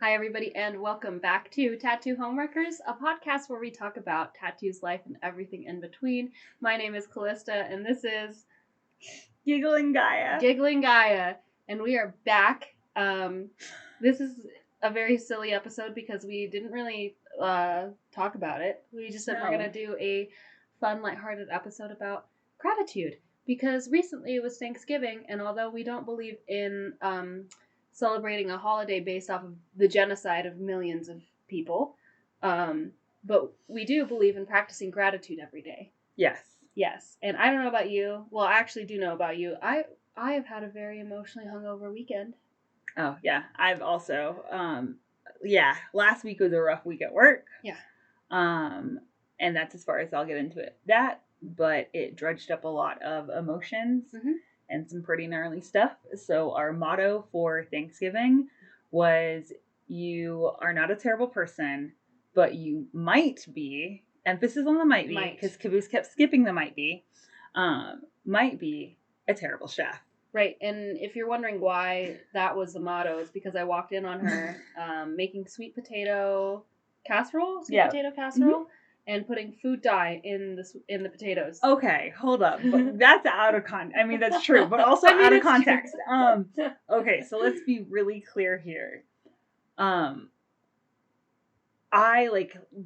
Hi, everybody, and welcome back to Tattoo Homewreckers, a podcast where we talk about tattoos, life, and everything in between. My name is Callista, and this is Giggling Gaia. And we are back. This is a very silly episode because we didn't really talk about it. We just said we're going to do a fun, lighthearted episode about gratitude because recently it was Thanksgiving, and although we don't believe in celebrating a holiday based off of the genocide of millions of people, but we do believe in practicing gratitude every day. Yes, and I don't know about you. Well, I actually do know about you. I have had a very emotionally hungover weekend. Oh, yeah. I've also, last week was a rough week at work. Yeah. And that's as far as I'll get into it. But it dredged up a lot of emotions and some pretty gnarly stuff. So our motto for Thanksgiving was, you are not a terrible person, but you might be, emphasis on the might be, because Caboose kept skipping the might be a terrible chef. Right, and if you're wondering why that was the motto, it's because I walked in on her making sweet potato casserole, and putting food dye in the potatoes. Okay, hold up. But that's out of context. I mean, that's true, but also out of context. Okay, so let's be really clear here.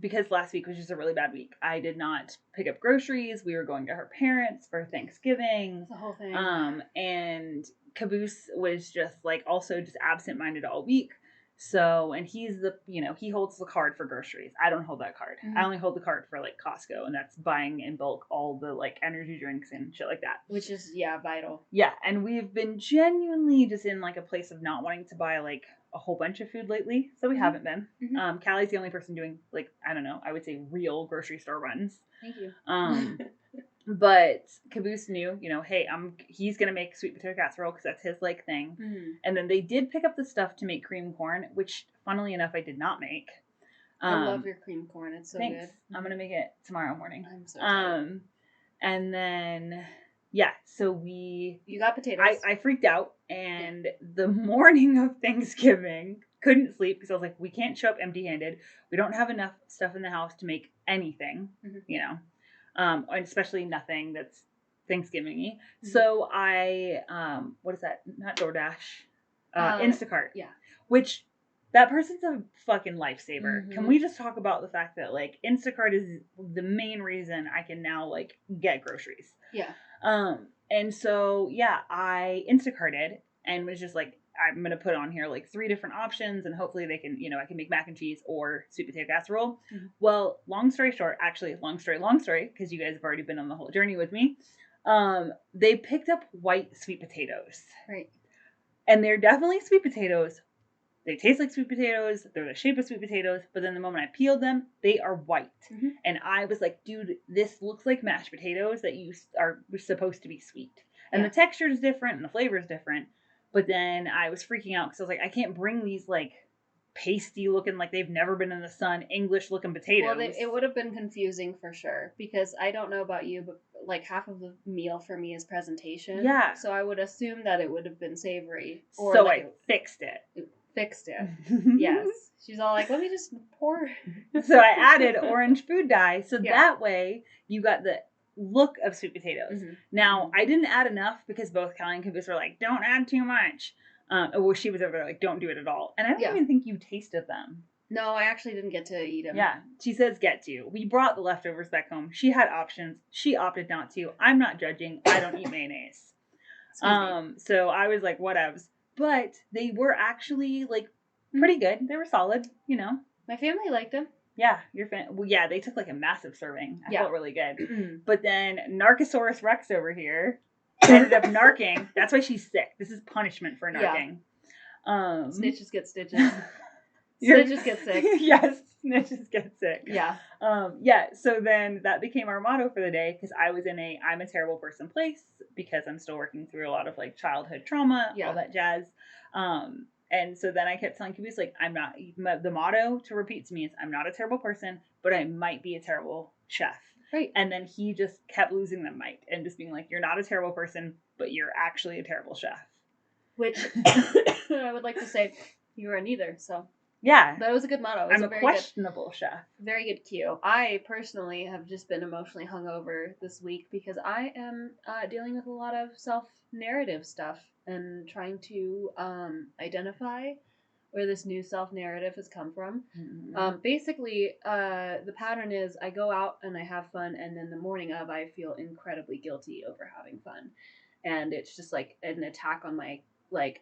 Because last week was just a really bad week, I did not pick up groceries. We were going to her parents for Thanksgiving. The whole thing. And Caboose was just also just absent-minded all week. So, and he holds the card for groceries. I don't hold that card. I only hold the card for Costco, and that's buying in bulk all the energy drinks and shit like that. Which is, vital. Yeah, and we've been genuinely just in a place of not wanting to buy a whole bunch of food lately, so we haven't been. Callie's the only person doing I would say real grocery store runs. Thank you. But Caboose knew, hey, he's gonna make sweet potato casserole because that's his thing. And then they did pick up the stuff to make cream corn, which funnily enough I did not make. I love your cream corn. It's so thanks. Good. I'm gonna make it tomorrow morning. I'm so excited. And then so you got potatoes. I freaked out, and the morning of Thanksgiving couldn't sleep because I was like, we can't show up empty-handed. We don't have enough stuff in the house to make anything, and especially nothing that's Thanksgiving-y. So I what is that? Not DoorDash, Instacart. Yeah. Which that person's a fucking lifesaver. Can we just talk about the fact that Instacart is the main reason I can now get groceries? Yeah. And so I Instacarted and was just I'm gonna put on here 3 different options, and hopefully they can, I can make mac and cheese or sweet potato casserole. Well, long story short, actually long story, because you guys have already been on the whole journey with me. They picked up white sweet potatoes. Right. And they're definitely sweet potatoes. They taste like sweet potatoes. They're the shape of sweet potatoes. But then the moment I peeled them, they are white. And I was like, dude, this looks like mashed potatoes that are supposed to be sweet. And the texture is different and the flavor is different. But then I was freaking out because I was like, I can't bring these pasty looking, they've never been in the sun, English looking potatoes. Well, it would have been confusing for sure, because I don't know about you, but half of the meal for me is presentation. Yeah. So I would assume that it would have been savory. Or so I fixed it. Yes. She's all let me just pour. So I added orange food dye, so that way you got the look of sweet potatoes. Now I didn't add enough because both Callie and Caboose were don't add too much. Well, she was over there don't do it at all. And I don't even think you tasted them. No, I actually didn't get to eat them. Yeah, she says get to. We brought the leftovers back home. She had options. She opted not to. I'm not judging. I don't eat mayonnaise. So I was whatevs. But they were actually pretty good. They were solid, My family liked them. Yeah, they took a massive serving. I felt really good. But then Narcosaurus Rex over here ended up narking. That's why she's sick. This is punishment for narking. Snitches get stitches. Snitches get sick. Yes, snitches get sick. Yeah. So then that became our motto for the day, because I was in I'm a terrible person place because I'm still working through a lot of childhood trauma, all that jazz. And so then I kept telling Caboose, I'm not, the motto to repeat to me is, I'm not a terrible person, but I might be a terrible chef. Right. And then he just kept losing the might and just being you're not a terrible person, but you're actually a terrible chef. Which I would like to say you are neither, so. Yeah. But it was a good motto. It was I'm a very questionable chef. Very good cue. I personally have just been emotionally hungover this week because I am dealing with a lot of self-narrative stuff and trying to identify where this new self-narrative has come from. Mm-hmm. Basically, the pattern is I go out and I have fun, and then the morning of I feel incredibly guilty over having fun. And it's just like an attack on my, like,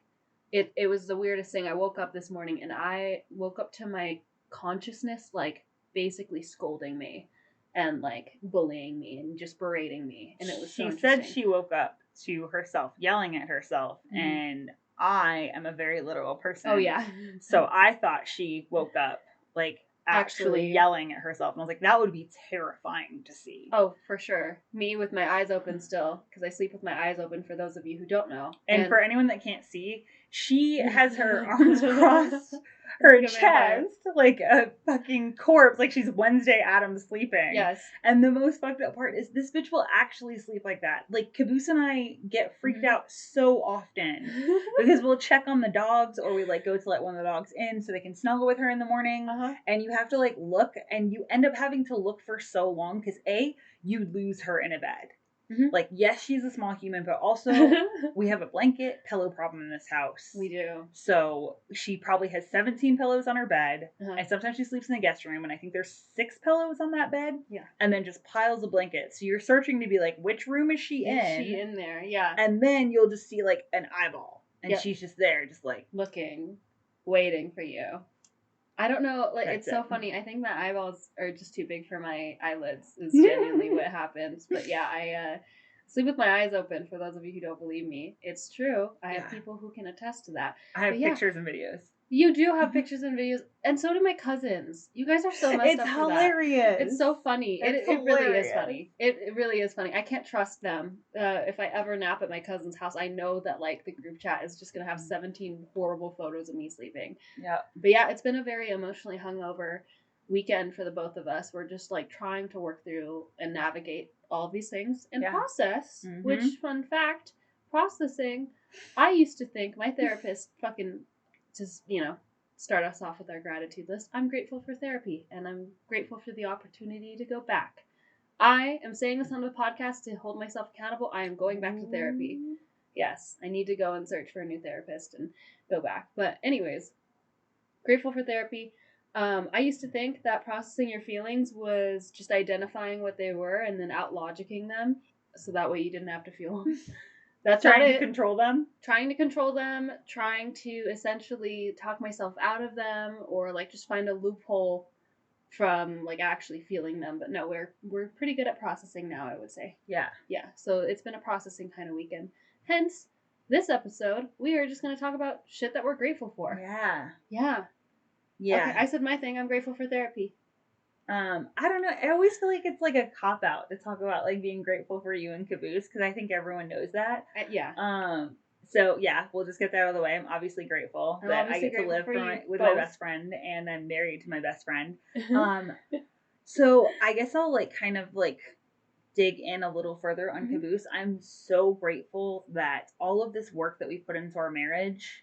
it was the weirdest thing. I woke up this morning and I woke up to my consciousness like basically scolding me and like bullying me and just berating me, and it was She so said she woke up to herself yelling at herself, and I am a very literal person. Oh yeah. So I thought she woke up like actually yelling at herself, and I was like, that would be terrifying to see. Oh, for sure. Me with my eyes open still, because I sleep with my eyes open, for those of you who don't know. And for anyone that can't see, she has her arms crossed her chest like a fucking corpse, like she's Wednesday Addams sleeping. Yes. And the most fucked up part is this bitch will actually sleep like that. Like, Caboose and I get freaked out so often because we'll check on the dogs, or we like go to let one of the dogs in so they can snuggle with her in the morning. And you have to like look, and you end up having to look for so long because you lose her in a bed. Like, yes, she's a small human, but also we have a blanket pillow problem in this house. We do. So she probably has 17 pillows on her bed, and sometimes she sleeps in the guest room, and I think there's 6 pillows on that bed. Yeah. And then just piles of blankets. So you're searching to be like, which room is she in? Is she in there? Yeah. And then you'll just see like an eyeball, and she's just there, just like looking, waiting for you. I don't know, like, it's so funny. I think my eyeballs are just too big for my eyelids is genuinely what happens. But yeah, I sleep with my eyes open, for those of you who don't believe me. It's true. I have people who can attest to that. I have pictures and videos. You do have pictures and videos, and so do my cousins. You guys are so messed up for that. It's hilarious. It's so funny. It really is funny. It really is funny. I can't trust them. If I ever nap at my cousin's house, I know that like the group chat is just gonna have 17 horrible photos of me sleeping. Yeah. But yeah, it's been a very emotionally hungover weekend for the both of us. We're just like trying to work through and navigate all these things and process. Which, fun fact, processing. I used to think my therapist fucking. Just, start us off with our gratitude list. I'm grateful for therapy, and I'm grateful for the opportunity to go back. I am saying this on the podcast to hold myself accountable. I am going back to therapy. Yes, I need to go and search for a new therapist and go back. But anyways, grateful for therapy. I used to think that processing your feelings was just identifying what they were and then out-logicking them, so that way you didn't have to feel them. That's trying to control them. Trying to essentially talk myself out of them, or like just find a loophole from like actually feeling them. But no, we're pretty good at processing now, I would say. Yeah. Yeah. So it's been a processing kind of weekend. Hence, this episode, we are just going to talk about shit that we're grateful for. Yeah. Yeah. Yeah. Okay, I said my thing. I'm grateful for therapy. I don't know. I always feel like it's like a cop out to talk about like being grateful for you and Caboose, because I think everyone knows that. Yeah. So yeah, we'll just get that out of the way. I'm obviously grateful that I get to live with my best friend, and I'm married to my best friend. So I guess I'll like kind of like dig in a little further on Caboose. I'm so grateful that all of this work that we put into our marriage,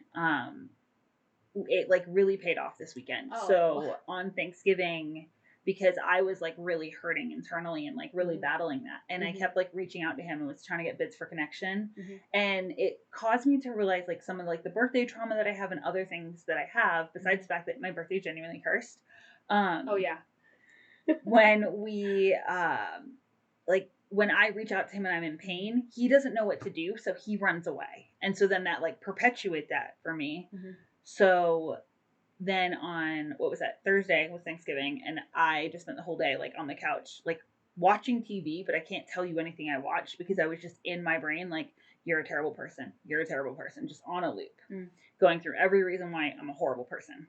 it like really paid off this weekend. Oh. So on Thanksgiving, because I was like really hurting internally and like really battling that. And I kept like reaching out to him and was trying to get bits for connection. And it caused me to realize like some of like the birthday trauma that I have and other things that I have, besides the fact that my birthday is genuinely cursed. Oh yeah. When we, like when I reach out to him and I'm in pain, he doesn't know what to do. So he runs away. And so then that like perpetuates that for me. So then on, what was that, Thursday was Thanksgiving, and I just spent the whole day like on the couch like watching TV, but I can't tell you anything I watched because I was just in my brain like, you're a terrible person, just on a loop, going through every reason why I'm a horrible person.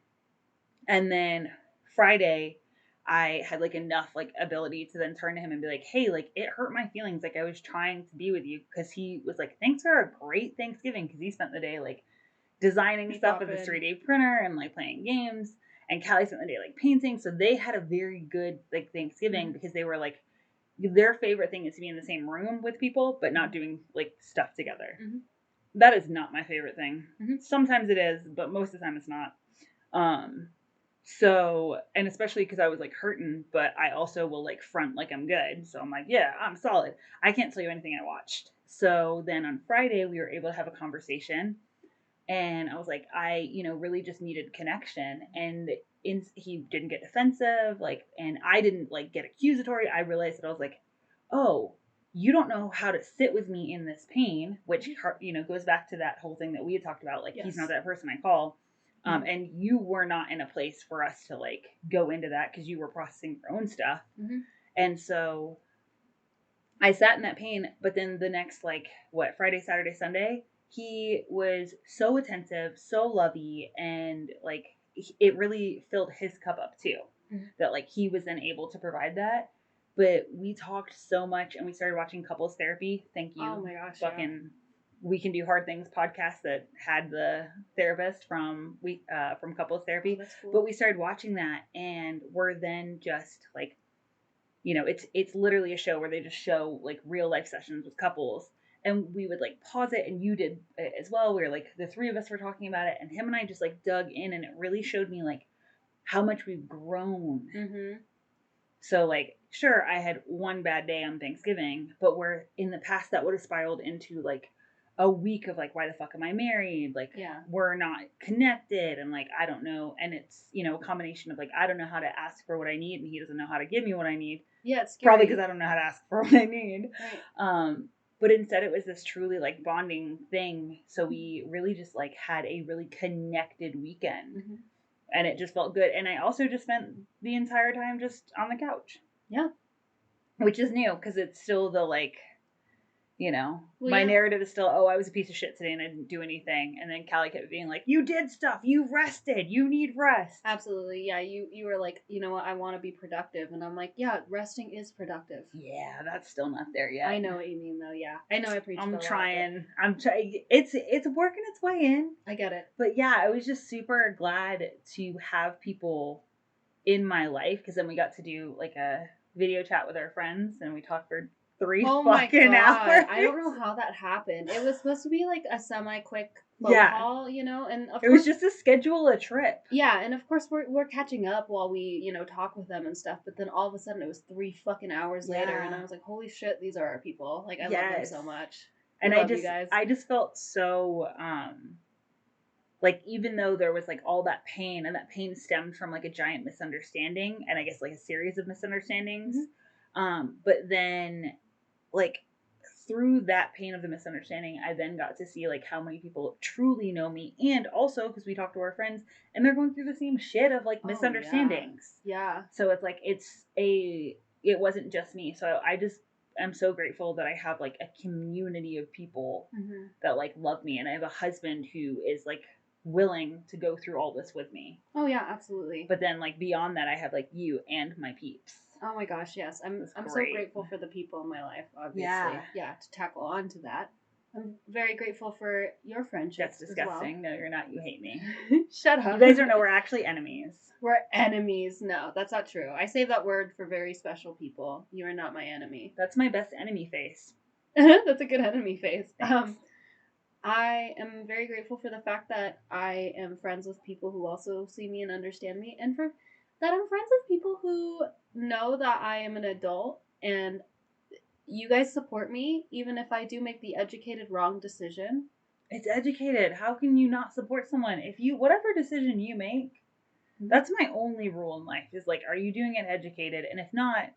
And then Friday I had like enough like ability to then turn to him and be like, hey, like it hurt my feelings, like I was trying to be with you, because he was like, thanks for a great Thanksgiving, because he spent the day like designing stuff with his 3D printer and like playing games, and Callie spent the day like painting. So they had a very good like Thanksgiving because they were like, their favorite thing is to be in the same room with people but not doing like stuff together. That is not my favorite thing. Sometimes it is, but most of the time it's not. So, and especially because I was like hurting, but I also will like front like I'm good. So I'm like, yeah, I'm solid. I can't tell you anything I watched. So then on Friday, we were able to have a conversation. And I was like, I, really just needed connection. And he didn't get defensive, like, and I didn't like get accusatory. I realized that I was like, oh, you don't know how to sit with me in this pain, which, goes back to that whole thing that we had talked about. Like, he's not that person I call. Mm-hmm. And you were not in a place for us to like go into that because you were processing your own stuff. Mm-hmm. And so I sat in that pain, but then the next, like, Friday, Saturday, Sunday, he was so attentive, so lovey, and like it really filled his cup up too. Mm-hmm. That like he was then able to provide that. But we talked so much, and we started watching couples therapy. Thank you. Oh my gosh. Fucking We Can Do Hard Things podcast that had the therapist from couples therapy. Oh, that's cool. But we started watching that, and we're then just like, it's literally a show where they just show like real life sessions with couples, and we would like pause it, and you did it as well. We were like, the three of us were talking about it, and him and I just like dug in, and it really showed me like how much we've grown. Mm-hmm. So like, sure, I had one bad day on Thanksgiving, but where in the past that would have spiraled into like a week of like, why the fuck am I married? Like, we're not connected, and like, I don't know. And it's, a combination of like, I don't know how to ask for what I need, and he doesn't know how to give me what I need. Yeah, it's scary. Probably because I don't know how to ask for what I need. Right. But instead it was this truly like bonding thing. So we really just like had a really connected weekend. Mm-hmm. And it just felt good. And I also just spent the entire time just on the couch. Yeah. Which is new because it's still the like, my narrative is still, I was a piece of shit today and I didn't do anything. And then Callie kept being like, you did stuff. You rested. You need rest. Absolutely. Yeah. You were like, you know what? I want to be productive. And I'm like, yeah, resting is productive. Yeah, that's still not there yet. I know what you mean though. Yeah. I know I preach I'm trying. It's working its way in. I get it. But yeah, I was just super glad to have people in my life, because then we got to do like a video chat with our friends, and we talked for 3 fucking hours. I don't know how that happened. It was supposed to be like a semi-quick phone call, and of course, was just to schedule a trip. Yeah, and of course we're catching up while we, talk with them and stuff, but then all of a sudden it was 3 fucking hours later, and I was like, holy shit, these are our people. Like, I love them so much. And I just felt so like, even though there was like all that pain, and that pain stemmed from like a giant misunderstanding, and I guess like a series of misunderstandings. Mm-hmm. But then like through that pain of the misunderstanding, I then got to see like how many people truly know me, and also because we talk to our friends and they're going through the same shit of like misunderstandings. Yeah. So it's like it wasn't just me. So I'm so grateful that I have like a community of people mm-hmm. that like love me, and I have a husband who is like willing to go through all this with me. Oh yeah, absolutely. But then like beyond that, I have like you and my peeps. Oh my gosh, yes. I'm so grateful for the people in my life, obviously. Yeah, to tackle on to that. I'm very grateful for your friendships. That's disgusting. Well. No, you're not. You hate me. Shut up. You guys don't know we're actually enemies. We're enemies. No, that's not true. I save that word for very special people. You are not my enemy. That's my best enemy face. That's a good enemy face. I am very grateful for the fact that I am friends with people who also see me and understand me, and for that I'm friends with people who know that I am an adult, and you guys support me even if I do make the educated wrong decision. It's educated. How can you not support someone? If you, whatever decision you make, that's my only rule in life, is like, are you doing it educated? And if not,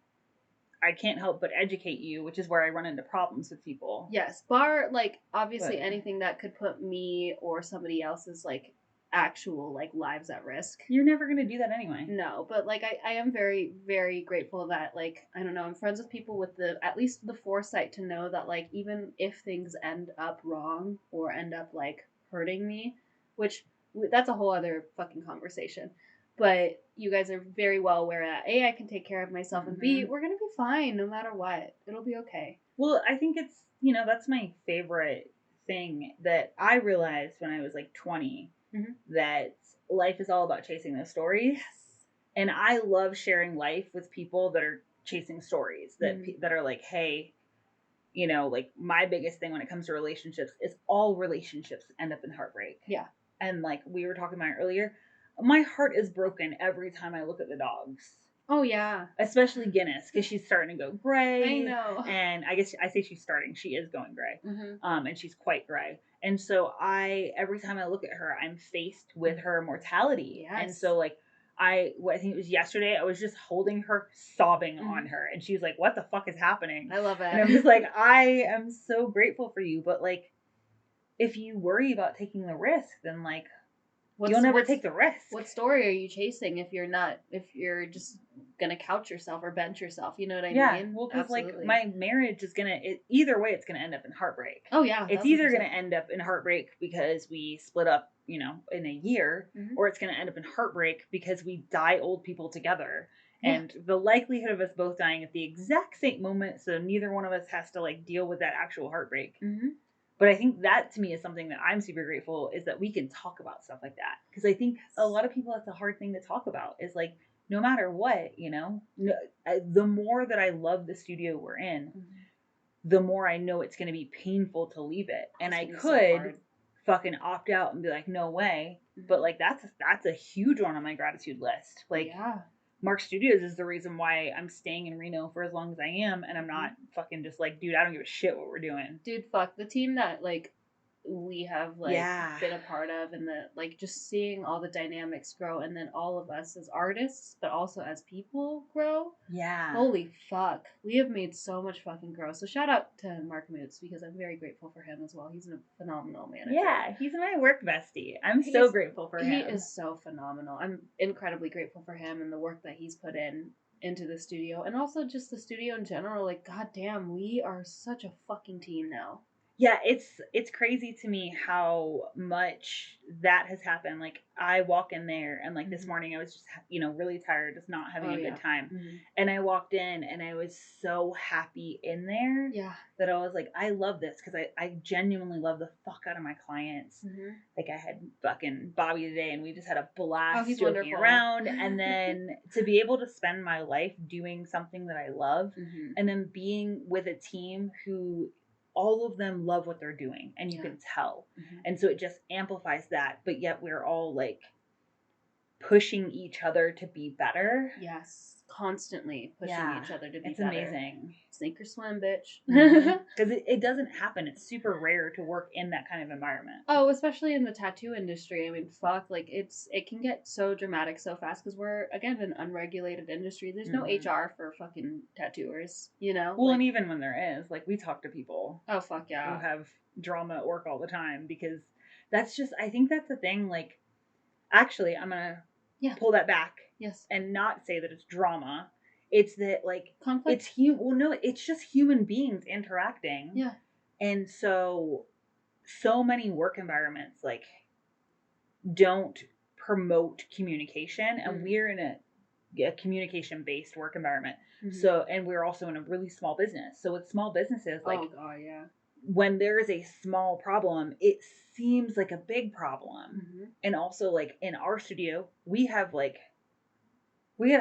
I can't help but educate you, which is where I run into problems with people. Yes, bar, like, obviously anything that could put me or somebody else's, like, actual, like, lives at risk. You're never going to do that anyway. No, but, like, I am very, very grateful that, like, I don't know, I'm friends with people with at least the foresight to know that, like, even if things end up wrong or end up, like, hurting me, which, that's a whole other fucking conversation. But you guys are very well aware that A, I can take care of myself, mm-hmm. and B, we're going to be fine no matter what. It'll be okay. Well, I think it's, that's my favorite thing that I realized when I was like 20, mm-hmm. that life is all about chasing those stories. Yes. And I love sharing life with people that are chasing stories, that mm-hmm. that are like, hey, like my biggest thing when it comes to relationships is all relationships end up in heartbreak. Yeah. And like we were talking about earlier, my heart is broken every time I look at the dogs. Oh yeah, especially Guinness, because she's starting to go gray. I know. And I guess I say she's starting. She is going gray, Mm-hmm. and she's quite gray. And so every time I look at her, I'm faced with her mortality. Yes. And so like I think it was yesterday, I was just holding her, sobbing on her, and she's like, "What the fuck is happening?" I love it. And I'm just like, I am so grateful for you, but like, if you worry about taking the risk, then like, you'll never take the risk. What story are you chasing if you're just gonna couch yourself or bench yourself? You know what I mean? Yeah, well, because like my marriage is either way, it's gonna end up in heartbreak. Oh yeah, it's either gonna end up in heartbreak because we split up, you know, in a year, or it's gonna end up in heartbreak because we die old people together. Yeah. And the likelihood of us both dying at the exact same moment, so neither one of us has to like deal with that actual heartbreak. But I think that to me is something that I'm super grateful, is that we can talk about stuff like that. Because I think a lot of people, that's a hard thing to talk about, is like, no matter what, you know, the more that I love the studio we're in, the more I know it's going to be painful to leave it. And I could fucking opt out and be like, no way. But like, that's a huge one on my gratitude list. Like, yeah. Mark Studios is the reason why I'm staying in Reno for as long as I am, and I'm not fucking just like, dude, I don't give a shit what we're doing. Dude, fuck the team that like we have like been a part of, and the like, just seeing all the dynamics grow, and then all of us as artists but also as people grow. Yeah, holy fuck, we have made so much fucking growth. So shout out to Mark Moots, because I'm very grateful for him as well. He's a phenomenal manager. Yeah, he's my work bestie. I'm so grateful for him. He is so phenomenal. I'm incredibly grateful for him and the work that he's put into the studio, and also just the studio in general. Like, goddamn, we are such a fucking team now. Yeah, it's crazy to me how much that has happened. Like, I walk in there, and like this morning I was just, you know, really tired, just not having a good time. And I walked in and I was so happy in there. Yeah. That I was like, I love this, because I genuinely love the fuck out of my clients. Like, I had fucking Bobby today, and we just had a blast joking around. And then to be able to spend my life doing something that I love, and then being with a team who all of them love what they're doing, and you can tell. And so it just amplifies that, but yet we're all like pushing each other to be better. Yes, constantly pushing each other to be better. It's amazing. Sink or swim, bitch. Because it doesn't happen. It's super rare to work in that kind of environment. Oh, especially in the tattoo industry. I mean, fuck, like it can get so dramatic so fast, because we're, again, an unregulated industry. There's no HR for fucking tattooers, you know? Well, and even when there is, like, we talk to people. Oh, fuck yeah. Who have drama at work all the time, because that's just, I think that's the thing. Like, actually, I'm gonna pull that back. Yes. And not say that it's drama. It's that, like, conflict. It's just human beings interacting. Yeah. And so many work environments like don't promote communication, and we're in a communication based work environment. So, and we're also in a really small business. So with small businesses, like, oh god, yeah, when there's a small problem, it seems like a big problem. And also, like, in our studio, we had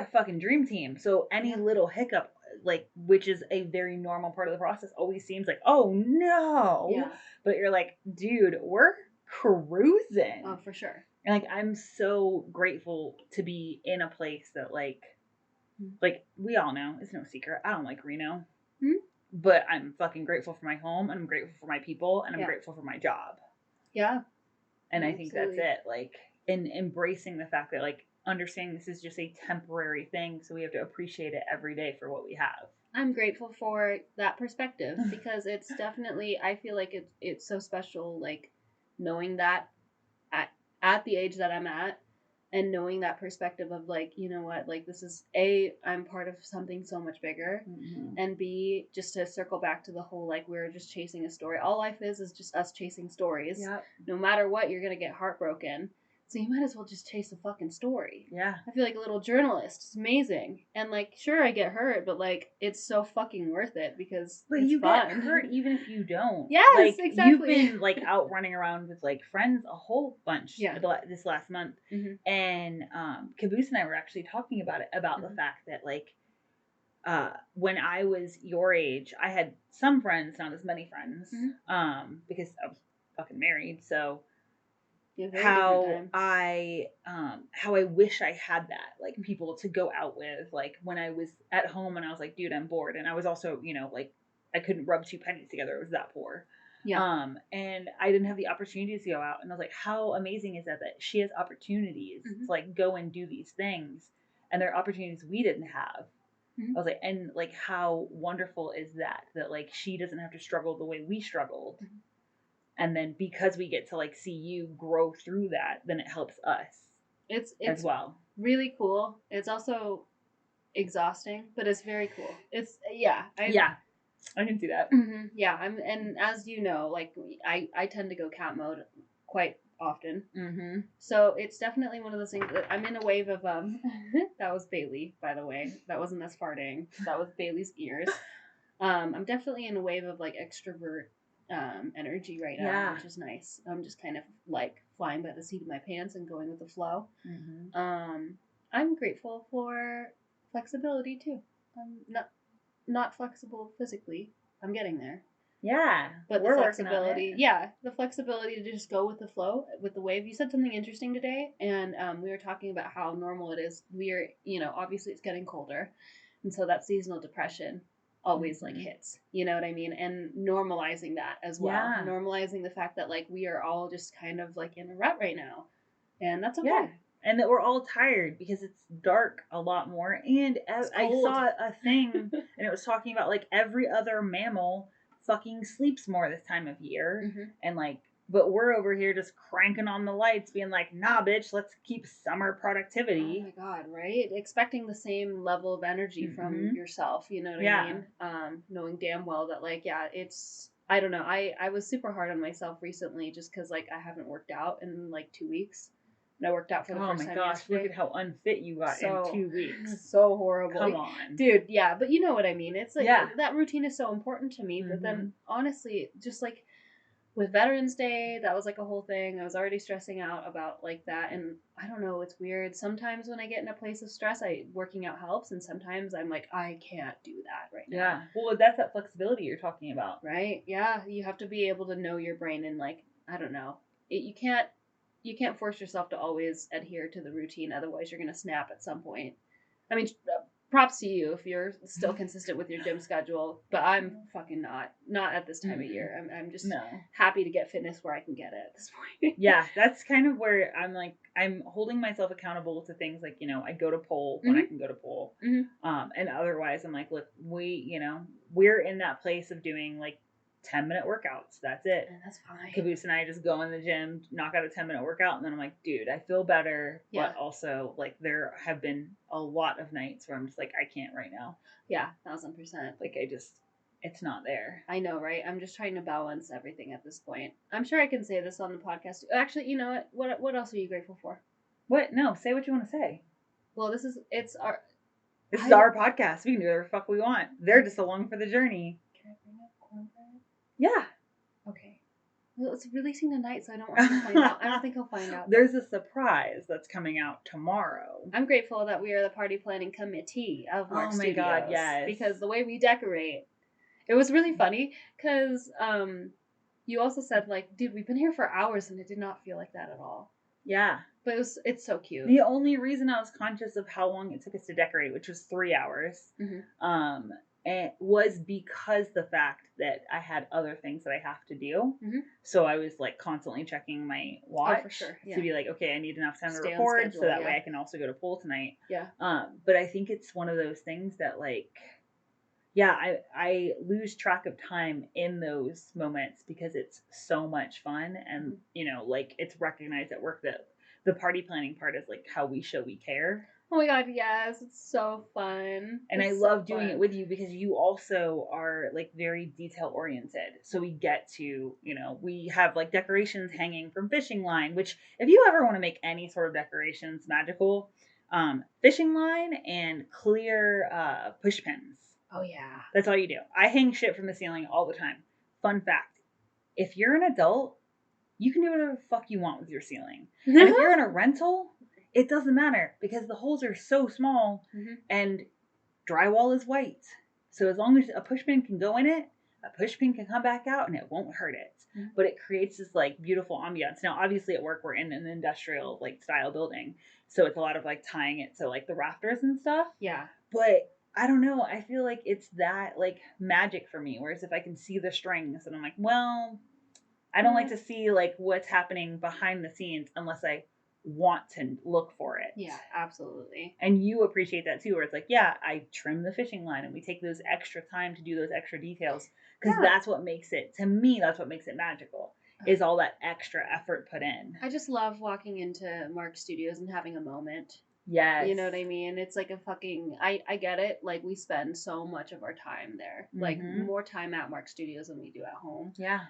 a fucking dream team. So any little hiccup, like, which is a very normal part of the process, always seems like, oh no. Yeah. But you're like, dude, we're cruising. Oh, for sure. And like, I'm so grateful to be in a place that like we all know, it's no secret, I don't like Reno. But I'm fucking grateful for my home, and I'm grateful for my people, and I'm grateful for my job. Yeah. And I think that's it. Like, in embracing the fact that, like, understanding this is just a temporary thing, so we have to appreciate it every day for what we have. I'm grateful for that perspective, because it's definitely, I feel like it's so special, like, knowing that at the age that I'm at, and knowing that perspective of, like, you know what, like, this is A, I'm part of something so much bigger, and B, just to circle back to the whole, like, we're just chasing a story. All life is just us chasing stories. Yep. No matter what, you're gonna get heartbroken. So you might as well just chase a fucking story. Yeah. I feel like a little journalist. It's amazing. And, like, sure, I get hurt, but, like, it's so fucking worth it, because it's you fun. Get hurt even if you don't. Yes, like, exactly. You've been, like, out running around with, like, friends a whole bunch this last month. And Caboose and I were actually talking about it, about the fact that, like, when I was your age, I had some friends, not as many friends, because I was fucking married, so... Yeah, very different how I wish I had that, like, people to go out with, like, when I was at home and I was like, dude, I'm bored. And I was also, like, I couldn't rub 2 pennies together. It was that poor. Yeah. And I didn't have the opportunity to go out. And I was like, how amazing is that she has opportunities to, like, go and do these things. And there are opportunities we didn't have. I was like, and, like, how wonderful is that like, she doesn't have to struggle the way we struggled. And then because we get to, like, see you grow through that, then it helps us It's as well. Really cool. It's also exhausting, but it's very cool. It's I can see that. Yeah, and as you know, like, I tend to go cat mode quite often. So it's definitely one of those things that I'm in a wave of that was Bailey, by the way. That wasn't us farting. That was Bailey's ears. I'm definitely in a wave of, like, extrovert energy right now, which is nice. I'm just kind of, like, flying by the seat of my pants and going with the flow. I'm grateful for flexibility too. I'm not flexible physically. I'm getting there. Yeah, but the flexibility, the flexibility to just go with the flow, with the wave. You said something interesting today, and we were talking about how normal it is. We're, obviously it's getting colder, and so that seasonal depression always like hits. You know what I mean? And normalizing that as well. Yeah. Normalizing the fact that, like, we are all just kind of, like, in a rut right now, and that's okay. Yeah. And that we're all tired because it's dark a lot more. And as I saw a thing, and it was talking about, like, every other mammal fucking sleeps more this time of year. And, like, but we're over here just cranking on the lights, being like, nah, bitch, let's keep summer productivity. Oh my God, right? Expecting the same level of energy from yourself, you know what I mean? Knowing damn well that, like, it's, I don't know. I was super hard on myself recently just because, like, I haven't worked out in, like, 2 weeks. And I worked out for the first time yesterday. Look at how unfit you got in 2 weeks. So horrible. Come on. Dude, yeah, but you know what I mean. It's like, that routine is so important to me. But then, honestly, just, like, with Veterans Day, that was, like, a whole thing. I was already stressing out about, like, that. And I don't know, it's weird. Sometimes when I get in a place of stress, working out helps. And sometimes I'm like, I can't do that right now. Yeah. Well, that's that flexibility you're talking about. Right? Yeah. You have to be able to know your brain and, like, I don't know. You can't force yourself to always adhere to the routine. Otherwise, you're going to snap at some point. I mean, props to you if you're still consistent with your gym schedule, but I'm fucking not at this time of year. I'm just happy to get fitness where I can get it at this point. Yeah, that's kind of where I'm like, I'm holding myself accountable to things like, I go to pole when I can go to pole. And otherwise I'm like, look, we're in that place of doing, like, 10-minute workouts. That's it. And that's fine. Caboose and I just go in the gym, knock out a 10-minute workout, and then I'm like, dude, I feel better. Yeah. But also, like, there have been a lot of nights where I'm just like, I can't right now. Yeah, 1,000%. Like, it's not there. I know, right? I'm just trying to balance everything at this point. I'm sure I can say this on the podcast. Actually, you know what else are you grateful for? What? No, say what you want to say. Well, this is our podcast. We can do whatever the fuck we want. They're just along for the journey. Can I bring up cornbread? Yeah. Okay. Well, it's releasing tonight, so I don't want to find out. I don't think he'll find out. There's a surprise that's coming out tomorrow. I'm grateful that we are the party planning committee of Mark Studios. Oh my God, yes. Because the way we decorate, it was really funny because you also said, like, dude, we've been here for hours and it did not feel like that at all. Yeah. But it's so cute. The only reason I was conscious of how long it took us to decorate, which was 3 hours, and was because the fact that I had other things that I have to do. So I was, like, constantly checking my watch for sure. to be like, okay, I need enough time to record so that way I can also go to pool tonight. Yeah. But I think it's one of those things that, like, I lose track of time in those moments because it's so much fun. And, like, it's recognized at work that the party planning part is, like, how we show we care. Oh my God, yes, it's so fun. And I love doing it with you because you also are, like, very detail oriented. So we get to, we have, like, decorations hanging from fishing line, which if you ever want to make any sort of decorations magical, fishing line and clear push pins. Oh yeah. That's all you do. I hang shit from the ceiling all the time. Fun fact, if you're an adult, you can do whatever the fuck you want with your ceiling. And if you're in a rental, it doesn't matter because the holes are so small and drywall is white. So as long as a pushpin can go in it, that push pin can come back out and it won't hurt it. Mm-hmm. But it creates this like beautiful ambiance. Now, obviously at work, we're in an industrial like style building. So it's a lot of like tying it to like the rafters and stuff. Yeah. But I don't know. I feel like it's that like magic for me. Whereas if I can see the strings and I'm like, well, I don't like to see like what's happening behind the scenes unless I want to look for it. Yeah, absolutely. And you appreciate that too, where it's like, yeah, I trim the fishing line and we take those extra time to do those extra details because that's what makes it, to me, that's what makes it magical, is all that extra effort put in. I just love walking into Mark Studios and having a moment. Yes. You know what I mean? It's like a fucking, I get it. Like, we spend so much of our time there. Like, more time at Mark Studios than we do at home. Yeah.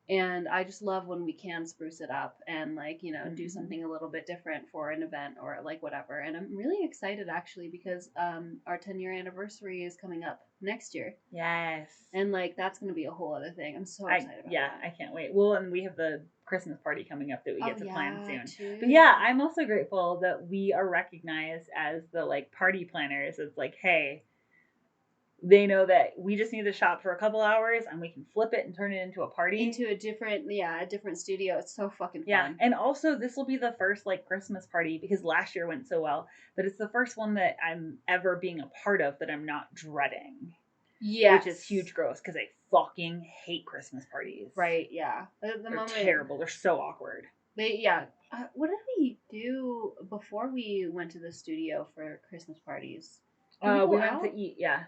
And I just love when we can spruce it up and like, you know, do something a little bit different for an event or like whatever. And I'm really excited actually because our 10-year anniversary is coming up next year. Yes. And like that's going to be a whole other thing. I'm so excited about that. I can't wait. Well, and we have the Christmas party coming up that we get to plan soon. Too. But yeah, I'm also grateful that we are recognized as the like party planners. It's like, hey, they know that we just need to shop for a couple hours and we can flip it and turn it into a party. Into a different studio. It's so fucking fun. Yeah. And also this will be the first like Christmas party because last year went so well, but it's the first one that I'm ever being a part of that I'm not dreading. Yeah. Which is huge gross because I fucking hate Christmas parties. Right, yeah. They're terrible. They're so awkward. What did we do before we went to the studio for Christmas parties? We went to eat, yeah.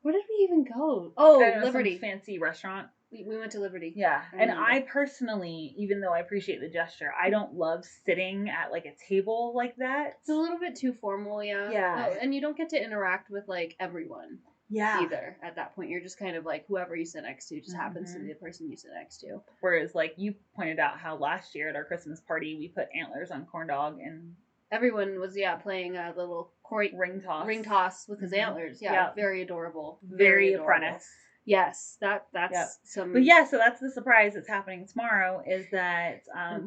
Where did we even go? Oh, Liberty. Some fancy restaurant. We went to Liberty. Yeah. And I personally, even though I appreciate the gesture, I don't love sitting at like a table like that. It's a little bit too formal, yeah. Yeah. Oh, and you don't get to interact with like everyone. Yeah. Either at that point. You're just kind of like whoever you sit next to just happens to be the person you sit next to. Whereas like you pointed out how last year at our Christmas party we put antlers on corn dog and everyone was playing a little ring toss with his antlers. Yeah, very adorable. Very apprentice. Yes, that's some. But yeah, so that's the surprise that's happening tomorrow is that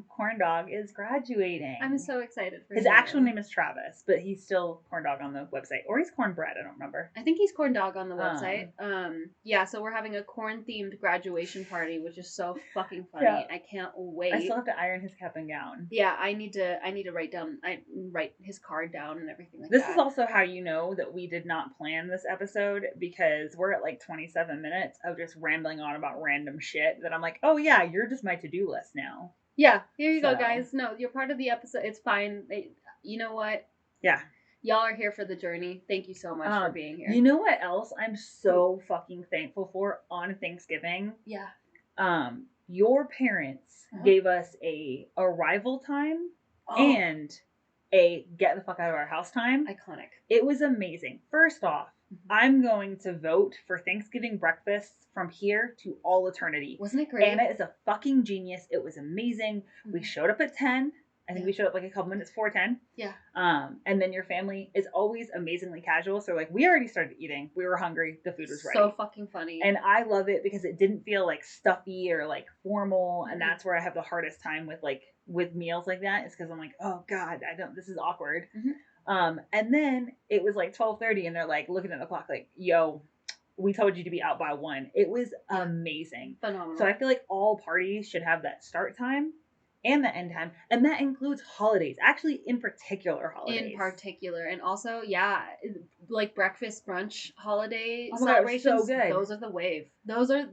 Corn Dog is graduating. I'm so excited for his actual name is Travis, but he's still Corn Dog on the website, or he's Cornbread. I don't remember. I think he's Corn Dog on the website. Yeah, so we're having a corn themed graduation party, which is so fucking funny. Yeah. I can't wait. I still have to iron his cap and gown. Yeah, I need to write his card down and everything like that. This is also how you know that we did not plan this episode because we're at like 27 minutes of just rambling on about random shit that I'm like, oh yeah, you're just my to-do list now. Yeah, here you go, guys. No, you're part of the episode. It's fine. You know what? Yeah. Y'all are here for the journey. Thank you so much for being here. You know what else I'm so fucking thankful for on Thanksgiving? Yeah. Your parents gave us a arrival time and a get the fuck out of our house time. Iconic. It was amazing. First off, I'm going to vote for Thanksgiving breakfasts from here to all eternity. Wasn't it great? Anna is a fucking genius. It was amazing. We showed up at 10. I think we showed up like a couple minutes before 10. Yeah. And then your family is always amazingly casual. So like we already started eating. We were hungry. The food was ready. So fucking funny. And I love it because it didn't feel like stuffy or like formal. And that's where I have the hardest time with meals like that. Is because I'm like, oh God, this is awkward. And then it was like 12:30 and they're like looking at the clock like, yo, we told you to be out by 1. It was amazing. Phenomenal. So I feel like all parties should have that start time and the end time. And that includes holidays. Actually, in particular holidays. And also, like breakfast, brunch, holiday celebrations. So good. Those are the wave. Those are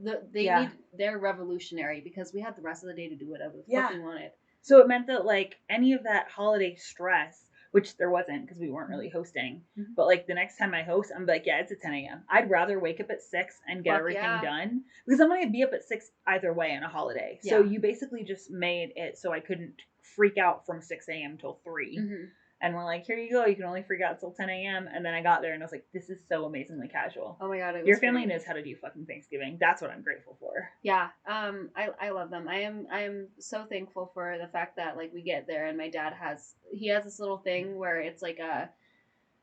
they're revolutionary because we had the rest of the day to do whatever the fuck we wanted. So it meant that like any of that holiday stress, which there wasn't because we weren't really hosting. But like the next time I host, I'm like, yeah, it's at 10 a.m. I'd rather wake up at 6 and get everything done because I'm going to be up at 6 either way on a holiday. Yeah. So you basically just made it so I couldn't freak out from 6 a.m. till 3. And we're like, here you go. You can only freak out till 10 a.m. And then I got there and I was like, this is so amazingly casual. Oh my God. Your family knows how to do fucking Thanksgiving. That's what I'm grateful for. Yeah. I love them. I am so thankful for the fact that like we get there and my dad has this little thing where it's like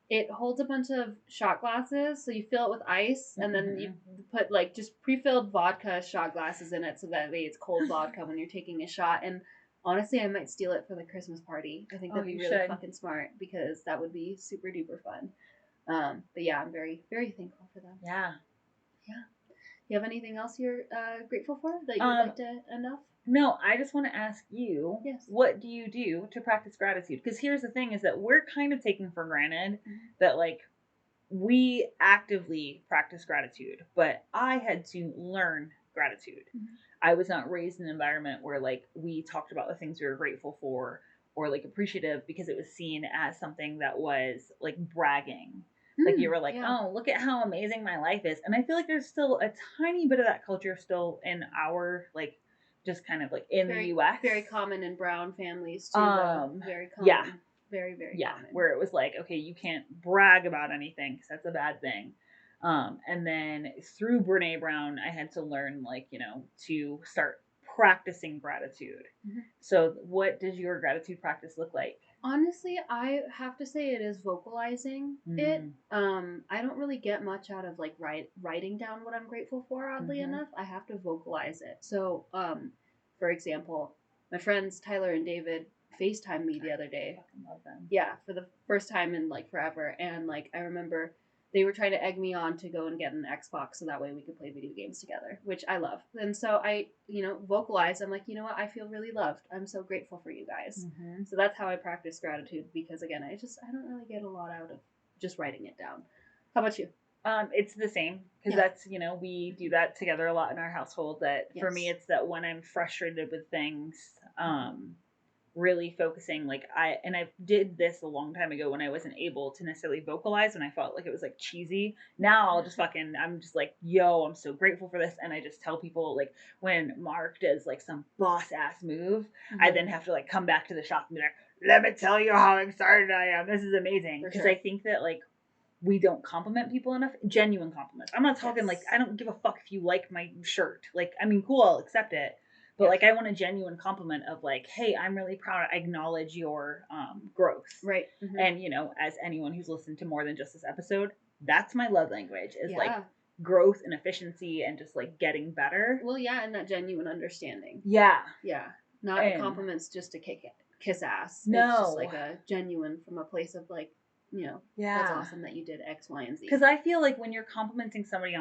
it holds a bunch of shot glasses. So you fill it with ice and then you put like just pre-filled vodka shot glasses in it. So that way it's cold vodka when you're taking a shot. And honestly, I might steal it for the Christmas party. I think that'd be really fucking smart because that would be super duper fun. But yeah, I'm very, very thankful for them. Yeah. You have anything else you're grateful for that you would like to end off? No, I just want to ask you, yes. What do you do to practice gratitude? Because here's the thing is that we're kind of taking for granted that, like, we actively practice gratitude, but I had to learn gratitude. I was not raised in an environment where, like, we talked about the things we were grateful for or, like, appreciative because it was seen as something that was, like, bragging. Like, you were like, oh, look at how amazing my life is. And I feel like there's still a tiny bit of that culture still in our, like, just kind of like in the US. Very common in brown families too, very common. Yeah. Very, very common. Where it was like, okay, you can't brag about anything because that's a bad thing. And then through Brene Brown, I had to learn, like, you know, to start practicing gratitude. So what does your gratitude practice look like? Honestly, I have to say it is vocalizing it. I don't really get much out of, like, writing down what I'm grateful for, oddly enough. I have to vocalize it. So, for example, my friends Tyler and David FaceTimed me the other day. I fucking love them. Yeah, for the first time in, like, forever. And, like, I remember they were trying to egg me on to go and get an Xbox so that way we could play video games together, which I love. And so I, vocalized. I'm like, you know what? I feel really loved. I'm so grateful for you guys. So that's how I practice gratitude because, again, I don't really get a lot out of just writing it down. How about you? It's the same because that's, we do that together a lot in our household. That for me, it's that when I'm frustrated with things, really focusing, like, I did this a long time ago when I wasn't able to necessarily vocalize and I felt like it was, like, cheesy. Now I'll just I'm just like, yo, I'm so grateful for this. And I just tell people, like, when Mark does, like, some boss ass move, I then have to, like, come back to the shop and be like, let me tell you how excited I am. This is amazing. Because I think that, like, we don't compliment people enough. Genuine compliments. I'm not talking like, I don't give a fuck if you like my shirt. Like, I mean, cool, I'll accept it. But like, I want a genuine compliment of, like, hey, I'm really proud. I acknowledge your growth. Right. And, as anyone who's listened to more than just this episode, that's my love language is like growth and efficiency and just, like, getting better. Well, yeah, and that genuine understanding. Yeah. Yeah. Not compliments just to kiss ass. No. It's just like a genuine from a place of, like, that's awesome that you did X, Y, and Z. Because I feel like when you're complimenting somebody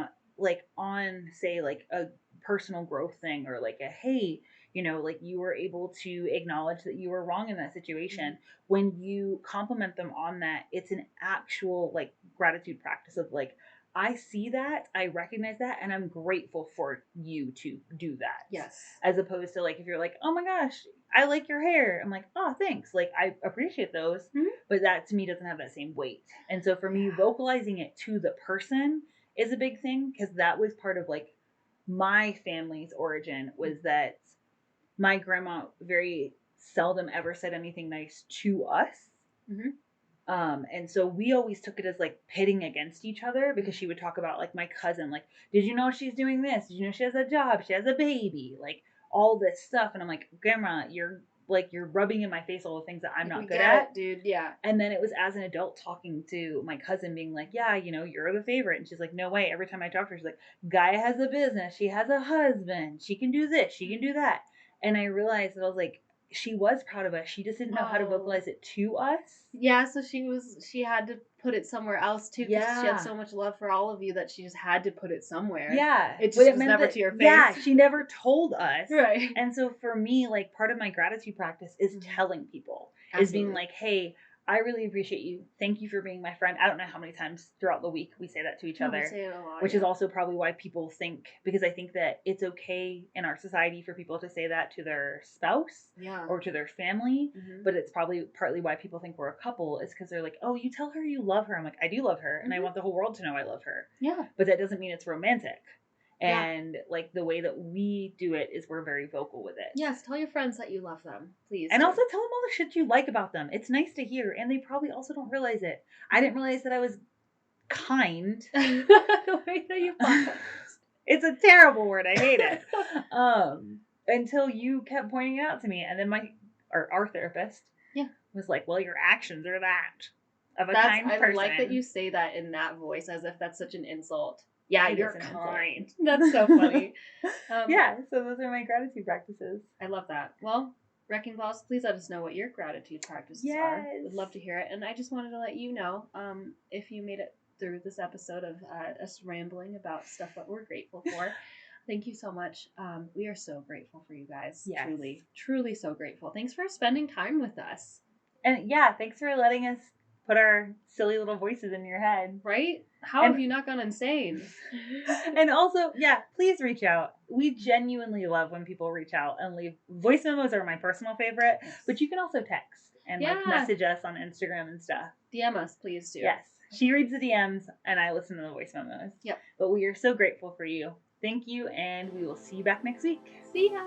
on, say, like, a personal growth thing or like a, hey, like, you were able to acknowledge that you were wrong in that situation. When you compliment them on that, it's an actual, like, gratitude practice of, like, I see that, I recognize that, and I'm grateful for you to do that. Yes. As opposed to, like, if you're like, oh my gosh, I like your hair. I'm like, oh, thanks. Like, I appreciate those. But that to me doesn't have that same weight. And so for me, vocalizing it to the person is a big thing because that was part of, like, my family's origin was that my grandma very seldom ever said anything nice to us. And so we always took it as, like, pitting against each other because she would talk about, like, my cousin, like, did you know she's doing this? Did you know she has a job? She has a baby, like, all this stuff. And I'm like, Grandma, you're rubbing in my face all the things that I'm not good at, dude. Yeah. And then it was as an adult talking to my cousin being like, yeah, you're the favorite. And she's like, no way. Every time I talk to her, she's like, Gaia has a business. She has a husband. She can do this. She can do that. And I realized that I was like, she was proud of us. She just didn't know how to vocalize it to us. Yeah, so she had to put it somewhere else too because she had so much love for all of you that she just had to put it somewhere. Yeah. It just was never to your face. Yeah, she never told us. Right. And so for me, like, part of my gratitude practice is telling people. Absolutely. Is being like, hey, I really appreciate you. Thank you for being my friend. I don't know how many times throughout the week we say that to each other. We say it a lot, which is also probably why people think, because I think that it's okay in our society for people to say that to their spouse or to their family. But it's probably partly why people think we're a couple is because they're like, oh, you tell her you love her. I'm like, I do love her. And I want the whole world to know I love her. Yeah. But that doesn't mean it's romantic. And like the way that we do it is we're very vocal with it. Yes, tell your friends that you love them, please. And also tell them all the shit you like about them. It's nice to hear, and they probably also don't realize it. I didn't realize that I was kind. The way that you It's a terrible word. I hate it. Until you kept pointing it out to me, and then our therapist was like, "Well, your actions are that of a kind person." I like that you say that in that voice, as if that's such an insult. Yeah, you're kind. That's so funny. Yeah, so those are my gratitude practices. I love that. Well, Wrecking Balls, please let us know what your gratitude practices are. We'd love to hear it. And I just wanted to let you know, if you made it through this episode of us rambling about stuff that we're grateful for. Thank you so much. We are so grateful for you guys. Yes. Truly, truly so grateful. Thanks for spending time with us. And yeah, thanks for letting us put our silly little voices in your head. Right? How have you not gone insane? And also, yeah, please reach out. We genuinely love when people reach out and leave voice memos are my personal favorite, yes. But you can also text and like message us on Instagram and stuff. DM us, please do. Yes. She reads the DMs and I listen to the voice memos. Yep. But we are so grateful for you. Thank you, and we will see you back next week. See ya!